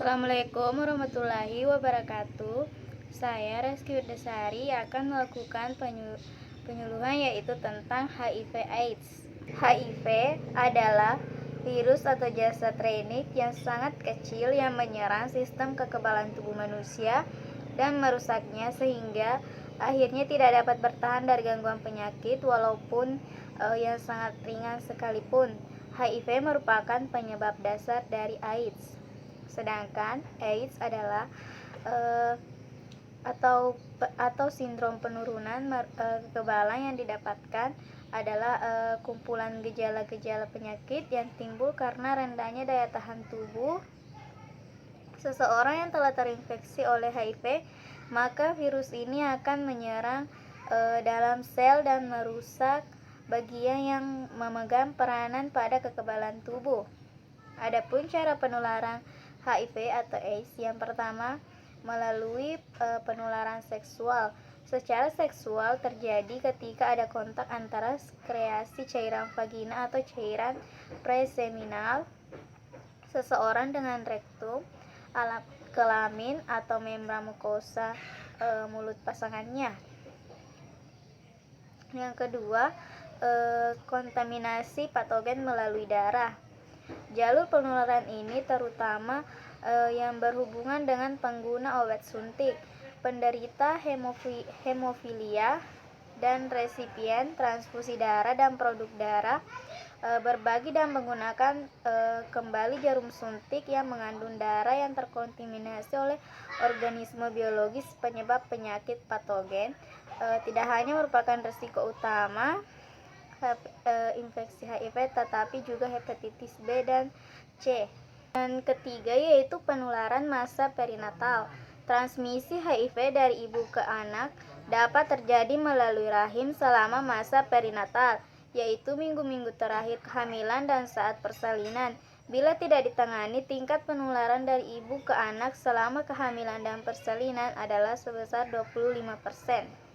Assalamualaikum warahmatullahi wabarakatuh. Saya Reski Wirdasari akan melakukan penyuluhan yaitu tentang HIV/AIDS. HIV adalah virus atau jasad renik yang sangat kecil yang menyerang sistem kekebalan tubuh manusia dan merusaknya sehingga akhirnya tidak dapat bertahan dari gangguan penyakit walaupun yang sangat ringan sekalipun. HIV merupakan penyebab dasar dari AIDS. Sedangkan AIDS adalah atau sindrom penurunan kekebalan yang didapatkan adalah kumpulan gejala-gejala penyakit yang timbul karena rendahnya daya tahan tubuh seseorang yang telah terinfeksi oleh HIV. Maka virus ini akan menyerang dalam sel dan merusak bagian yang memegang peranan pada kekebalan tubuh. Adapun cara penularan HIV atau AIDS, yang pertama melalui penularan seksual. Secara seksual terjadi ketika ada kontak antara sekreasi cairan vagina atau cairan preseminal seseorang dengan rektum, alat kelamin atau membran mukosa mulut pasangannya. Yang kedua, kontaminasi patogen melalui darah. Jalur penularan ini terutama yang berhubungan dengan pengguna obat suntik, penderita hemofilia, dan resipien transfusi darah dan produk darah berbagi dan menggunakan kembali jarum suntik yang mengandung darah yang terkontaminasi oleh organisme biologis penyebab penyakit patogen. Tidak hanya merupakan risiko utama infeksi HIV tetapi juga hepatitis B dan C. Dan ketiga yaitu penularan masa perinatal. Transmisi HIV dari ibu ke anak dapat terjadi melalui rahim selama masa perinatal, yaitu minggu-minggu terakhir kehamilan dan saat persalinan. Bila tidak ditangani, tingkat penularan dari ibu ke anak selama kehamilan dan persalinan adalah sebesar 25%.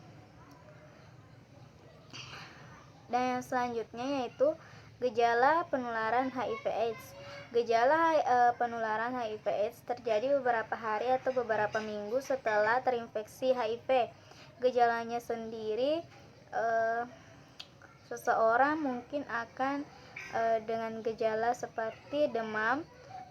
Dan yang selanjutnya yaitu gejala penularan HIV/AIDS. Gejala penularan HIV/AIDS terjadi beberapa hari atau beberapa minggu setelah terinfeksi HIV. Gejalanya sendiri, seseorang mungkin akan dengan gejala seperti demam,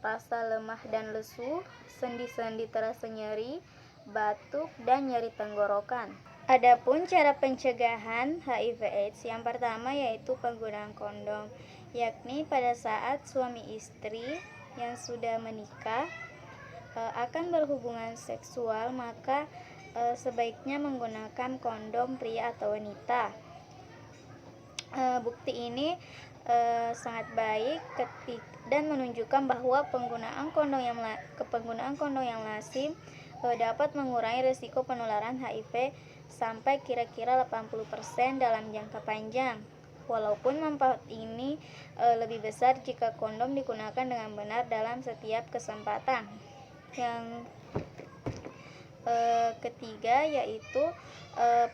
rasa lemah dan lesu, sendi-sendi terasa nyeri, batuk, dan nyeri tenggorokan. Adapun cara pencegahan HIV/AIDS, yang pertama yaitu penggunaan kondom, yakni pada saat suami istri yang sudah menikah akan berhubungan seksual, maka sebaiknya menggunakan kondom pria atau wanita. Bukti ini sangat baik dan menunjukkan bahwa penggunaan kondom yang lazim dapat mengurangi risiko penularan HIV sampai kira-kira 80% dalam jangka panjang. Walaupun manfaat ini lebih besar jika kondom digunakan dengan benar dalam setiap kesempatan. Yang ketiga yaitu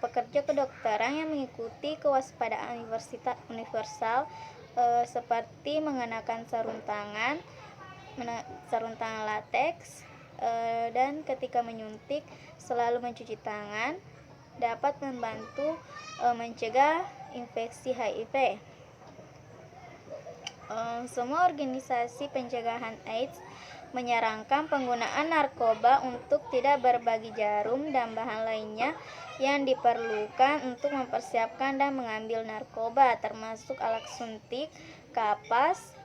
pekerja kedokteran yang mengikuti kewaspadaan universal seperti mengenakan sarung tangan lateks, dan ketika menyuntik selalu mencuci tangan dapat membantu mencegah infeksi HIV. Semua organisasi pencegahan AIDS menyarankan penggunaan narkoba untuk tidak berbagi jarum dan bahan lainnya yang diperlukan untuk mempersiapkan dan mengambil narkoba, termasuk alat suntik, kapas,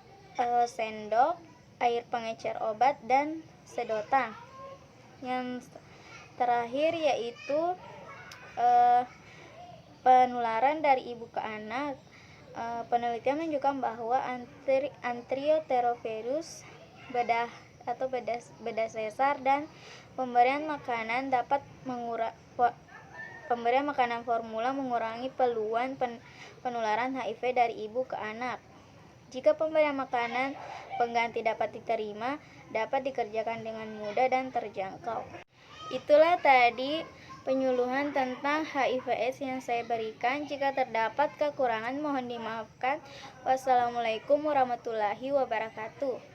sendok, air pengecer obat, dan sedotan. Yang terakhir yaitu penularan dari ibu ke anak. Penelitian menunjukkan bahwa antiretrovirus, bedah sesar, dan pemberian makanan formula mengurangi peluang penularan HIV dari ibu ke anak. Jika pemberian makanan pengganti dapat diterima, dapat dikerjakan dengan mudah dan terjangkau. Itulah tadi penyuluhan tentang HIV/AIDS yang saya berikan. Jika terdapat kekurangan mohon dimaafkan. Wassalamualaikum warahmatullahi wabarakatuh.